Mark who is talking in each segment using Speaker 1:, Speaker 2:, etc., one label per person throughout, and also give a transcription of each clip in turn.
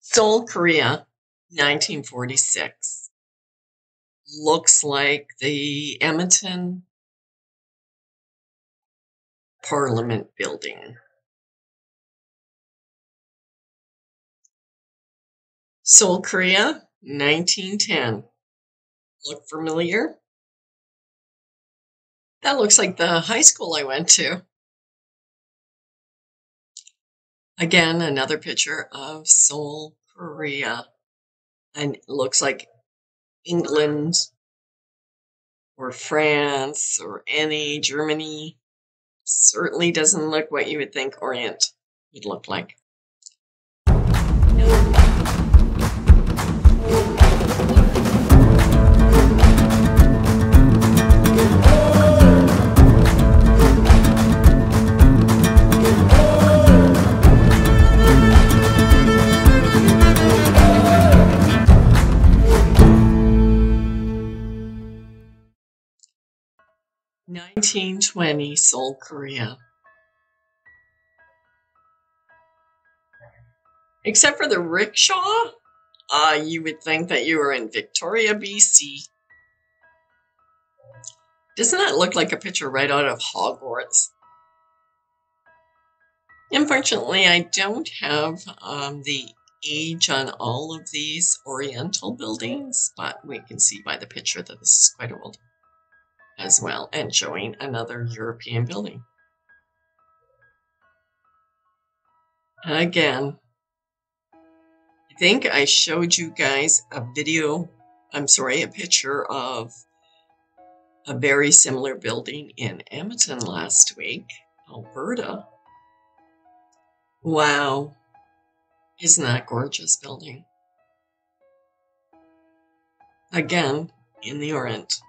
Speaker 1: Seoul, Korea, 1946. Looks like the Edmonton Parliament building. Seoul, Korea, 1910. Look familiar? That looks like the high school I went to. Again, another picture of Seoul, Korea. And it looks like England or France or any Germany. Certainly doesn't look what you would think Orient would look like. 1920 Seoul, Korea. Except for the rickshaw, you would think that you were in Victoria, BC. Doesn't that look like a picture right out of Hogwarts? Unfortunately, I don't have the age on all of these Oriental buildings, but we can see by the picture that this is quite old as well, and showing another European building. Again, I think I showed you guys a picture of a very similar building in Edmonton last week, Alberta. Wow, isn't that a gorgeous building? Again, in the Orient.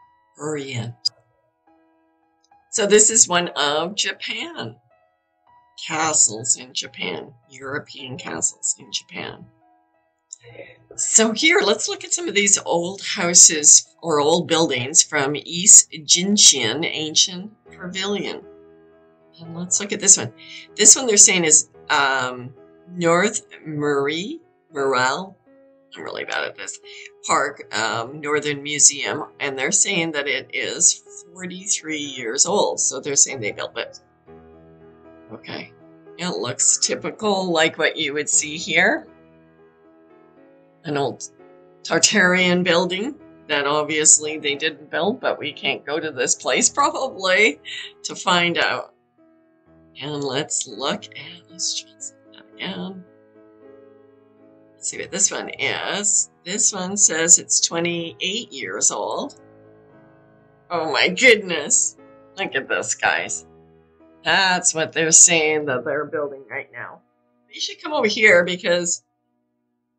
Speaker 1: So this is one of Japan. Castles in Japan, European castles in Japan. So here, let's look at some of these old houses or old buildings from East Jinshin Ancient Pavilion. And let's look at this one. This one they're saying is North Morale. I'm really bad at this. Park, Northern Museum, and they're saying that it is 43 years old. So they're saying they built it. Okay. It looks typical like what you would see here. An old Tartarian building that obviously they didn't build, but we can't go to this place probably to find out. And let's look at, let's try that again. Let's see what this one is. This one says it's 28 years old. Oh my goodness. Look at this, guys. That's what they're saying that they're building right now. You should come over here because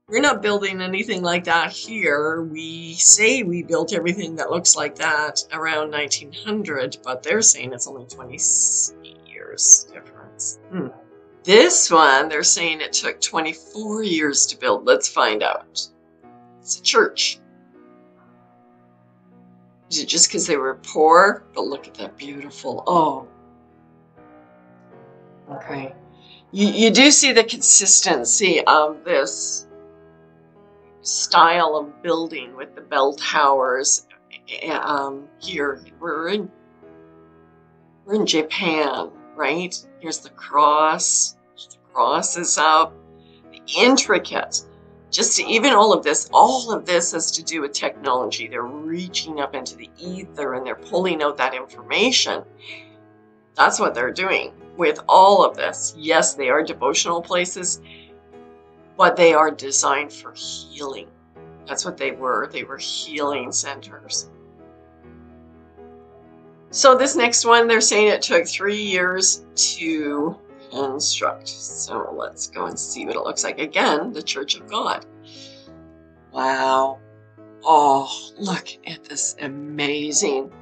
Speaker 1: we're not building anything like that here. We say we built everything that looks like that around 1900, but they're saying it's only 20 years difference. This one, they're saying it took 24 years to build. Let's find out. It's a church. Is it just because they were poor? But look at that beautiful, oh. Okay. You do see the consistency of this style of building with the bell towers. Here we're in Japan, right? Here's the cross. The cross is up. Intricate. Just even all of this has to do with technology. They're reaching up into the ether and they're pulling out that information. That's what they're doing with all of this. Yes, they are devotional places, but they are designed for healing. That's what they were. They were healing centers. So this next one, they're saying it took 3 years to construct. So let's go and see what it looks like. Again, the Church of God. Wow. Oh, look at this amazing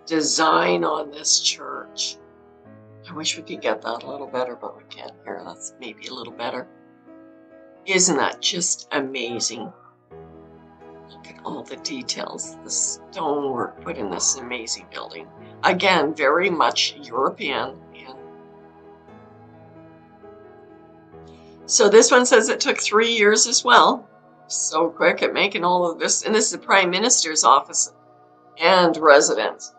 Speaker 1: design on this church. I wish we could get that a little better, but we can't here. That's maybe a little better. Isn't that just amazing? Look at all the details, the stonework put in this amazing building. Again, very much European. So this one says it took 3 years as well. So quick at making all of this. And this is the Prime Minister's office and residence.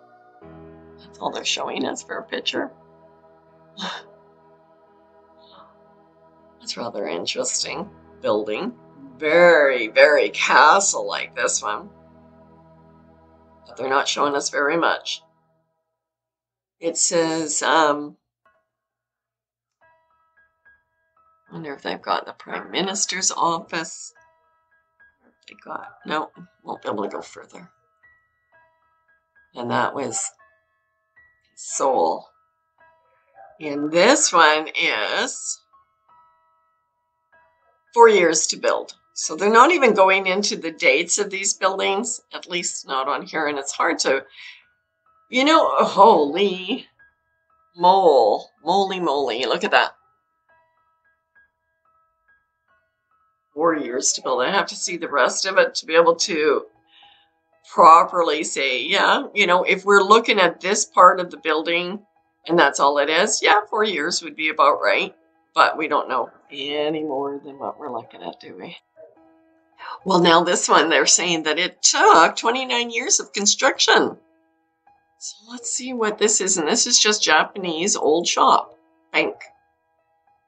Speaker 1: That's all they're showing us for a picture. That's rather interesting building. Very, very castle-like, this one. But they're not showing us very much. It says, I wonder if they've got the Prime Minister's office. They got, no, won't be able to go further. And that was Seoul. And this one is 4 years to build. So they're not even going into the dates of these buildings, at least not on here. And it's hard to, you know, holy moly, look at that. 4 years to build. I have to see the rest of it to be able to properly say, yeah, you know, if we're looking at this part of the building and that's all it is, yeah, 4 years would be about right. But we don't know any more than what we're looking at, do we? Well, now this one, they're saying that it took 29 years of construction. So let's see what this is. And this is just Japanese old shop bank.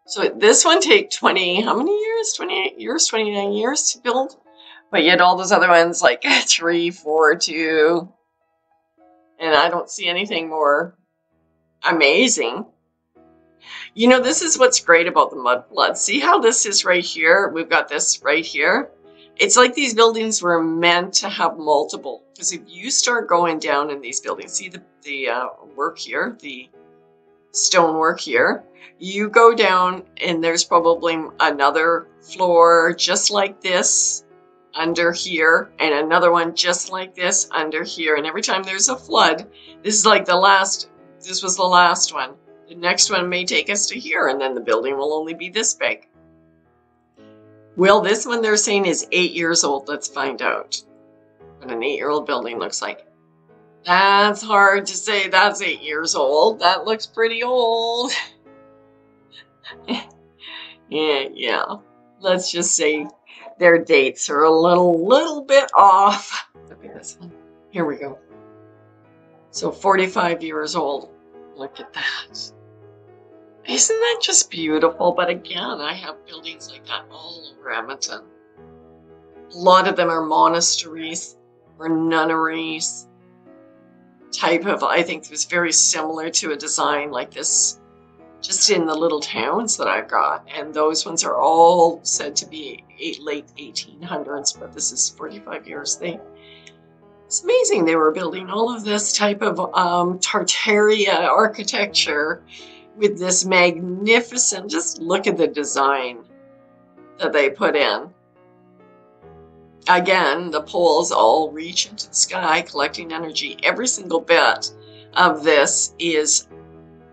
Speaker 1: So this one take 20, how many years? 28 years, 29 years to build. But yet all those other ones like 3, 4, 2. And I don't see anything more amazing. You know, this is what's great about the mud flood. See how this is right here? We've got this right here. It's like these buildings were meant to have multiple. Because if you start going down in these buildings, see the work here, the stonework here. You go down and there's probably another floor just like this under here and another one just like this under here. And every time there's a flood, this is like this was the last one. The next one may take us to here and then the building will only be this big. Well, this one they're saying is 8 years old. Let's find out what an 8-year-old building looks like. That's hard to say that's 8 years old. That looks pretty old. yeah. Let's just say their dates are a little bit off. Look at this one. Here we go. So 45 years old. Look at that. Isn't that just beautiful? But again, I have buildings like that all over Edmonton. A lot of them are monasteries or nunneries. Type of, I think it was very similar to a design like this just in the little towns that I've got. And those ones are all said to be late 1800s, but this is 45 years. It's amazing they were building all of this type of Tataria architecture with this magnificent, just look at the design that they put in. Again, the poles all reach into the sky, collecting energy. Every single bit of this is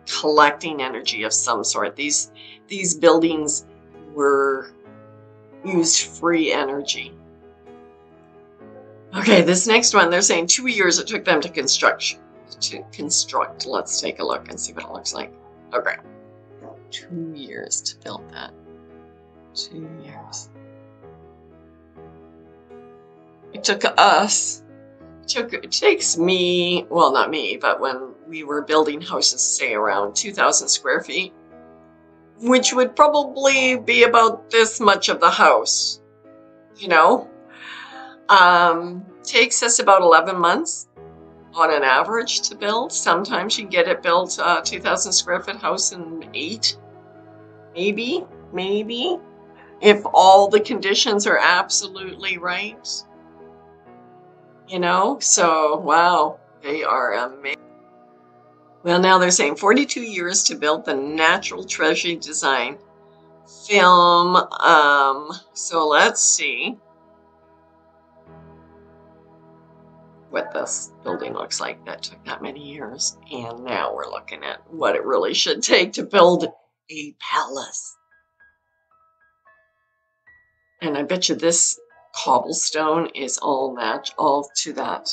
Speaker 1: collecting energy of some sort. These buildings were used free energy. Okay, this next one, they're saying 2 years it took them to construct. Let's take a look and see what it looks like. Okay. 2 years to build that. 2 years. It took us, it takes me, well, not me, but when we were building houses, say around 2,000 square feet, which would probably be about this much of the house, you know, takes us about 11 months on an average to build. Sometimes you can get it built, 2,000 square foot house in 8, maybe, if all the conditions are absolutely right. You know, so, wow, they are amazing. Well, now they're saying 42 years to build the Natural Treasury Design film. So let's see what this building looks like that took that many years. And now we're looking at what it really should take to build a palace. And I bet you this cobblestone is all to that.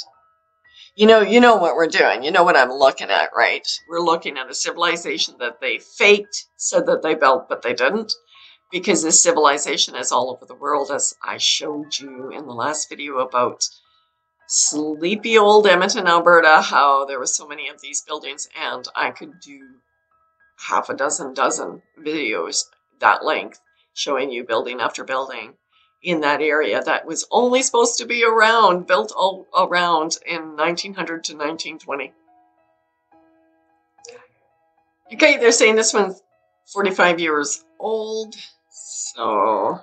Speaker 1: You know what we're doing. You know what I'm looking at, right? We're looking at a civilization that they faked, said that they built, but they didn't. because this civilization is all over the world, as I showed you in the last video about sleepy old Edmonton, Alberta, how there were so many of these buildings, and I could do half a dozen videos that length showing you building after building in that area that was only supposed to be built all around in 1900 to 1920. Okay, they're saying this one's 45 years old, so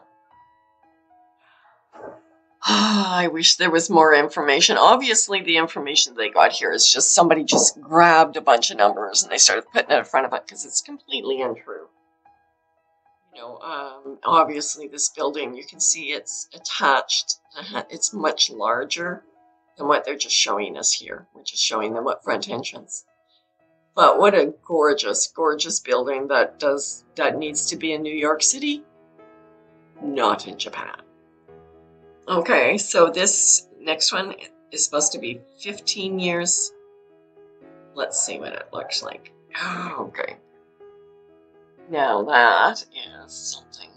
Speaker 1: I wish there was more information. Obviously, the information they got here is just somebody just grabbed a bunch of numbers and they started putting it in front of it because it's completely untrue. You know, obviously this building, you can see it's attached. It's much larger than what they're just showing us here. We're just showing them what front entrance. But what a gorgeous, gorgeous building that needs to be in New York City, not in Japan. Okay, so this next one is supposed to be 15 years. Let's see what it looks like. Oh, okay. Now that is something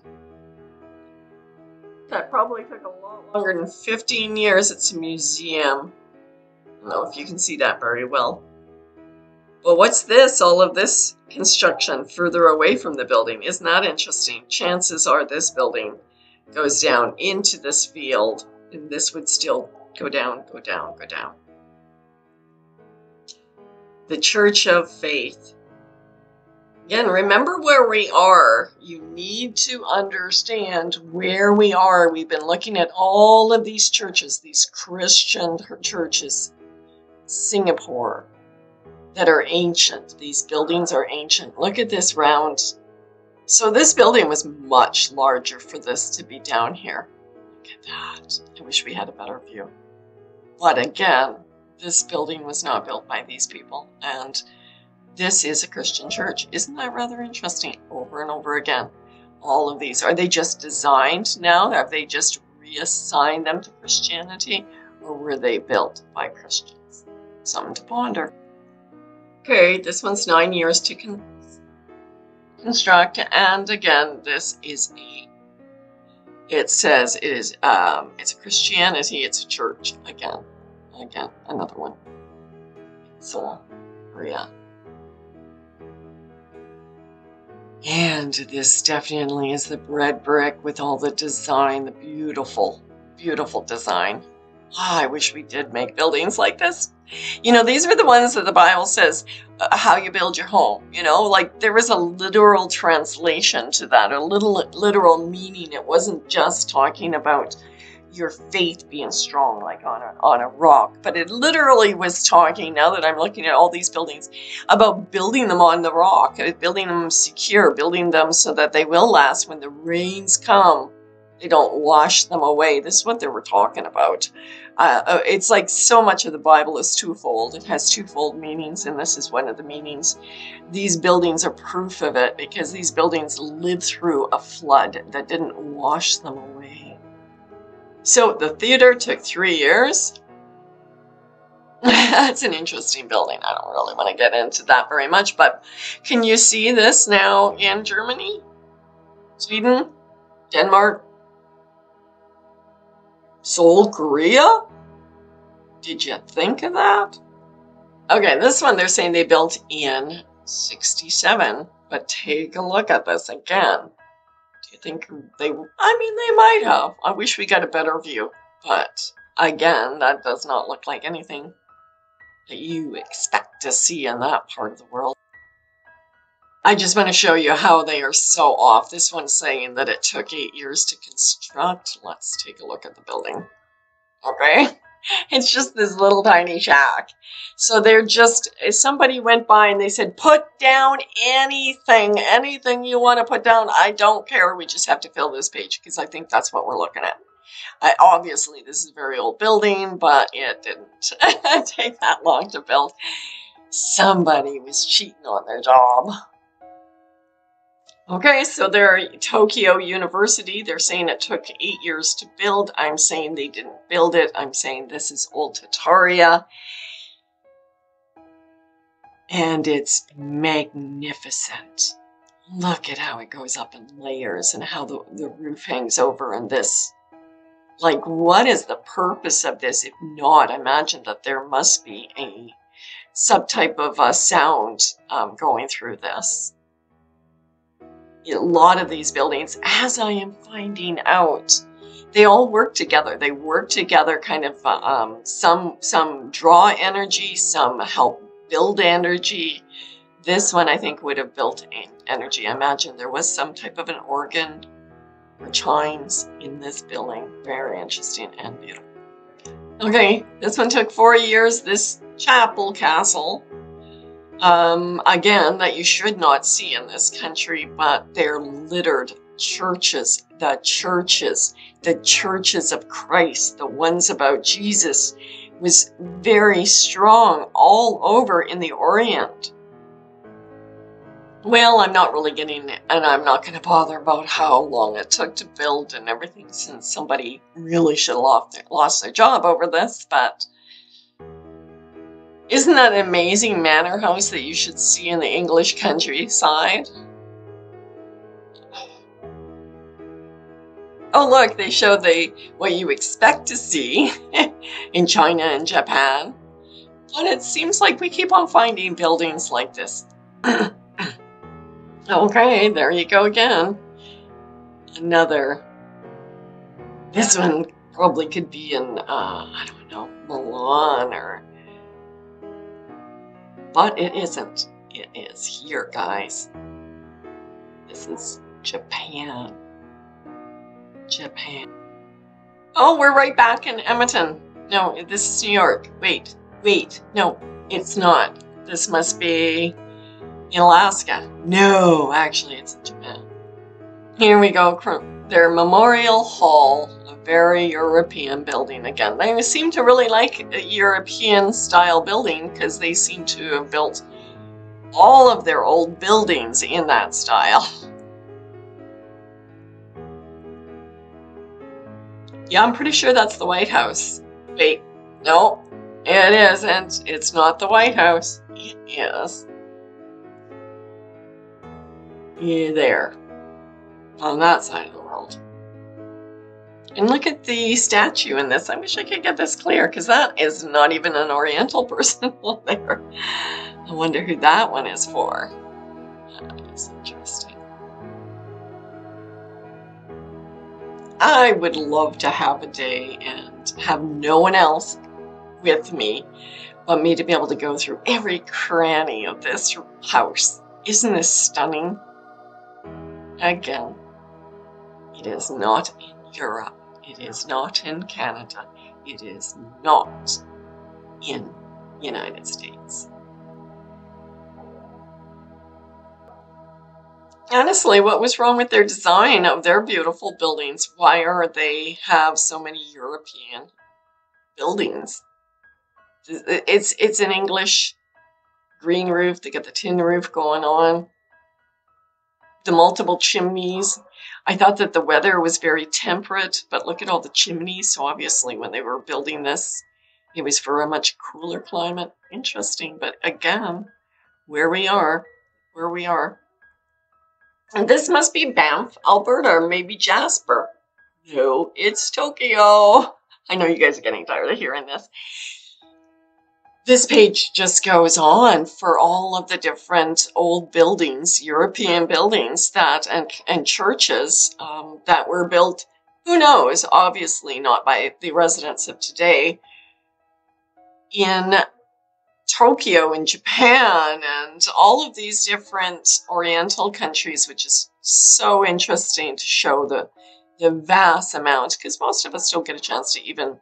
Speaker 1: that probably took a lot longer than 15 years. It's a museum. I don't know if you can see that very well. Well, what's this? All of this construction further away from the building. Isn't that interesting? Chances are this building goes down into this field, and this would still go down, go down, go down. The Church of Faith. Again, remember where we are. You need to understand where we are. We've been looking at all of these churches, these Christian churches, Singapore, that are ancient. These buildings are ancient. Look at this round. So this building was much larger for this to be down here. Look at that. I wish we had a better view. But again, this building was not built by these people. And this is a Christian church. Isn't that rather interesting? Over and over again. All of these. Are they just designed now? Have they just reassigned them to Christianity? Or were they built by Christians? Something to ponder. Okay, this one's 9 years to construct. And again, this is it says it is, it's a Christianity. It's a church. Again, another one. Seoul, Korea. And this definitely is the red brick with all the design, the beautiful, beautiful design. Oh, I wish we did make buildings like this. You know, these are the ones that the Bible says how you build your home. You know, like there was a literal translation to that, a literal meaning. It wasn't just talking about your faith being strong like on a rock, but it literally was talking, now that I'm looking at all these buildings, about building them on the rock, building them secure, building them so that they will last when the rains come. They don't wash them away. This is what they were talking about. It's like so much of the Bible is twofold. It has twofold meanings, and this is one of the meanings. These buildings are proof of it because these buildings lived through a flood that didn't wash them away. So the theater took 3 years. That's an interesting building. I don't really want to get into that very much, but can you see this now in Germany, Sweden, Denmark, Seoul, Korea? Did you think of that? Okay, this one they're saying they built in 67, but take a look at this again. Do you think they might have. I wish we got a better view, but again, that does not look like anything that you expect to see in that part of the world. I just want to show you how they are so off. This one's saying that it took 8 years to construct. Let's take a look at the building. Okay. It's just this little tiny shack. So they're just, somebody went by and they said, put down anything you want to put down. I don't care. We just have to fill this page because I think that's what we're looking at. Obviously, this is a very old building, but it didn't take that long to build. Somebody was cheating on their job. Okay, so they're Tokyo University. They're saying it took 8 years to build. I'm saying they didn't build it. I'm saying this is old Tataria. And it's magnificent. Look at how it goes up in layers and how the roof hangs over and this. Like, what is the purpose of this? If not, imagine that there must be a subtype of sound going through this. A lot of these buildings, as I am finding out, they all work together. They work together, kind of some draw energy, some help build energy. This one, I think, would have built energy. I imagine there was some type of an organ or chimes in this building. Very interesting and beautiful. Okay, this one took 4 years. This chapel castle, again, that you should not see in this country, but they're littered churches, the churches of Christ, the ones about Jesus, was very strong all over in the Orient. Well, I'm not really getting it, and I'm not going to bother about how long it took to build and everything, since somebody really should have lost their job over this, but isn't that an amazing manor house that you should see in the English countryside? Oh, look, they show what you expect to see in China and Japan. But it seems like we keep on finding buildings like this. Okay, there you go again. Another. This one probably could be in, I don't know, Milan or... But it isn't. It is here, guys. This is Japan. Japan. Oh, we're right back in Edmonton. No, this is New York. Wait. No, it's not. This must be in Alaska. No, actually, it's in Japan. Here we go. Their Memorial Hall, a very European building again. They seem to really like a European style building because they seem to have built all of their old buildings in that style. Yeah, I'm pretty sure that's the White House. Wait, no, it isn't. It's not the White House. It is. Yeah, there. On that side of the world. And look at the statue in this. I wish I could get this clear, because that is not even an Oriental person there. I wonder who that one is for. That is interesting. I would love to have a day and have no one else with me but me to be able to go through every cranny of this house. Isn't this stunning? Again, it is not in Europe. It is not in Canada. It is not in the United States. Honestly, what was wrong with their design of their beautiful buildings? Why are they have so many European buildings? It's an English green roof. They got the tin roof going on. The multiple chimneys. I thought that the weather was very temperate, but look at all the chimneys. So obviously when they were building this, it was for a much cooler climate. Interesting, but again, where we are. And this must be Banff, Alberta, or maybe Jasper. No, it's Tokyo. I know you guys are getting tired of hearing this. This page just goes on for all of the different old buildings, European buildings that and churches that were built, who knows, obviously not by the residents of today, in Tokyo in Japan and all of these different Oriental countries, which is so interesting to show the vast amount, because most of us don't get a chance to even,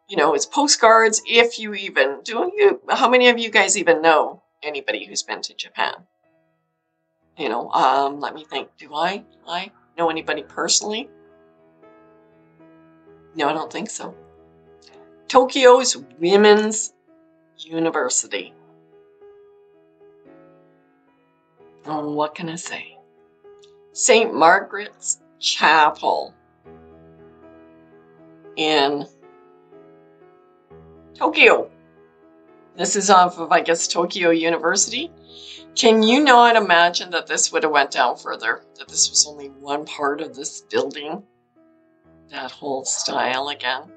Speaker 1: you know, it's postcards, if you even, how many of you guys even know anybody who's been to Japan? You know, let me think, do I know anybody personally? No, I don't think so. Tokyo's Women's University. Oh, what can I say? St. Margaret's Chapel in Tokyo. This is off of, I guess, Tokyo University. Can you not imagine that this would have went down further? That this was only one part of this building? That whole style again.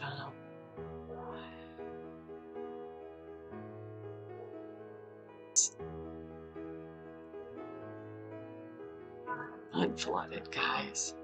Speaker 1: Wow. Unflooded, guys.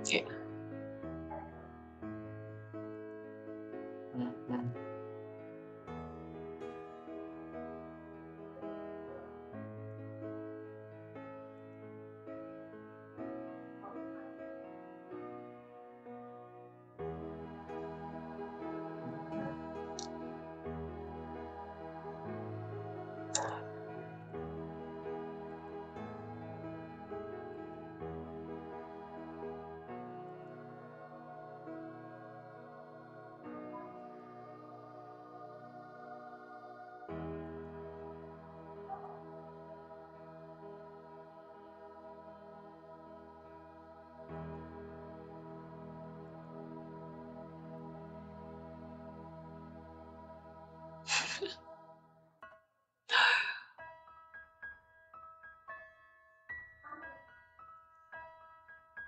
Speaker 1: Yeah. Mhm.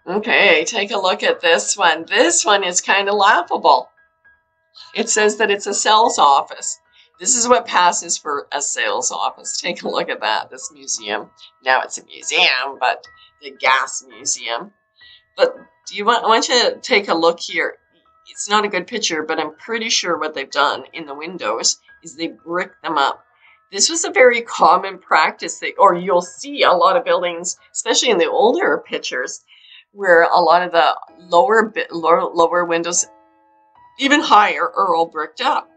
Speaker 1: Okay, take a look at this one. This one is kind of laughable. It says that it's a sales office. This is what passes for a sales office. Take a look at that, this museum. Now it's a museum, but the gas museum. But I want you to take a look here. It's not a good picture, but I'm pretty sure what they've done in the windows is they brick them up. This was a very common practice, or you'll see a lot of buildings, especially in the older pictures, where a lot of the lower windows, even higher, are all bricked up.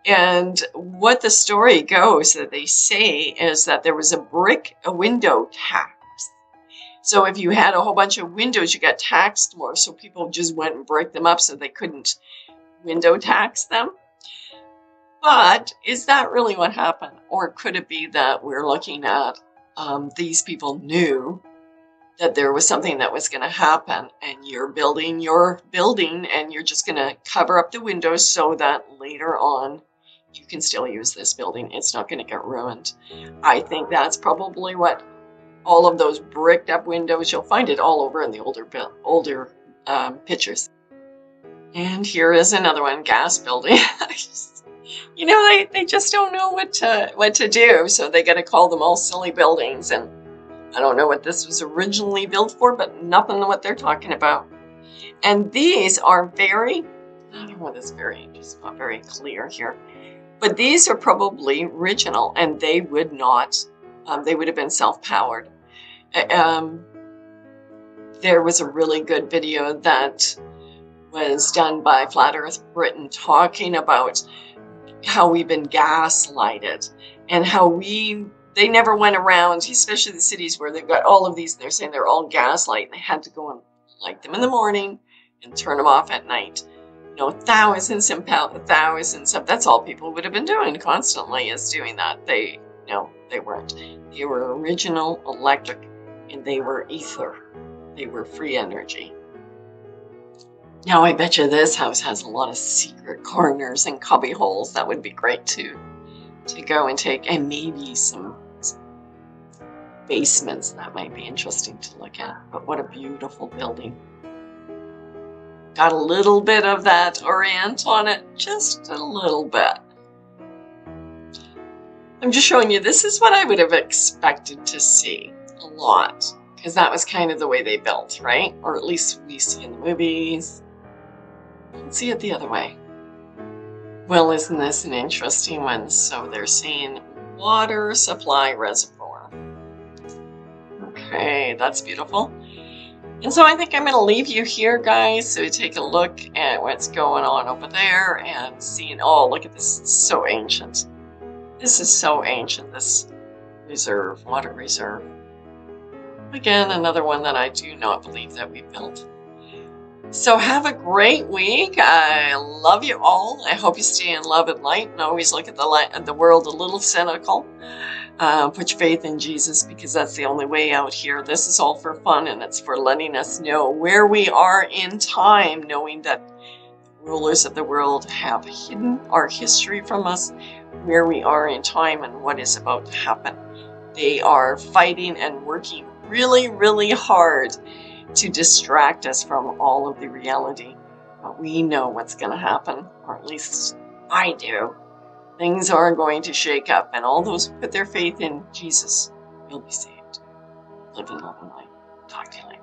Speaker 1: And what the story goes that they say is that there was a window tax. So if you had a whole bunch of windows, you got taxed more. So people just went and break them up so they couldn't window tax them. But is that really what happened? Or could it be that we're looking at these people knew that there was something that was going to happen, and you're building your building and you're just going to cover up the windows so that later on you can still use this building. It's not going to get ruined. I think that's probably what all of those bricked up windows, you'll find it all over in the older pictures. And here is another one, gas building. You know, they just don't know what to do, so they got to call them all silly buildings. And I don't know what this was originally built for, but nothing what they're talking about. And these are I don't know, this it's not very clear here, but these are probably original, and they would not, they would have been self-powered. There was a really good video that was done by Flat Earth Britain talking about how we've been gaslighted and how they never went around, especially the cities where they've got all of these, they're saying they're all gaslight, and they had to go and light them in the morning and turn them off at night. You know, thousands and thousands of, that's all people would have been doing constantly, is doing that. They weren't. They were original electric, and they were ether. They were free energy. Now, I bet you this house has a lot of secret corners and cubby holes. That would be great to go and take, and maybe some basements. That might be interesting to look at. But what a beautiful building. Got a little bit of that Orient on it, just a little bit. I'm just showing you, this is what I would have expected to see a lot, because that was kind of the way they built, right? Or at least we see in the movies. Let's see it the other way. Well, isn't this an interesting one? So they're saying water supply reservoir. Okay, that's beautiful. And so I think I'm going to leave you here, guys, so you take a look at what's going on over there and seeing, oh, look at this, it's so ancient. This is so ancient, this reserve, water reserve. Again, another one that I do not believe that we built. So have a great week. I love you all. I hope you stay in love and light and always look at the world a little cynical. Put your faith in Jesus, because that's the only way out here. This is all for fun, and it's for letting us know where we are in time, knowing that the rulers of the world have hidden our history from us, where we are in time and what is about to happen. They are fighting and working really, really hard to distract us from all of the reality. But we know what's going to happen, or at least I do. Things are going to shake up, and all those who put their faith in Jesus will be saved. Live in love and light. Talk to you later.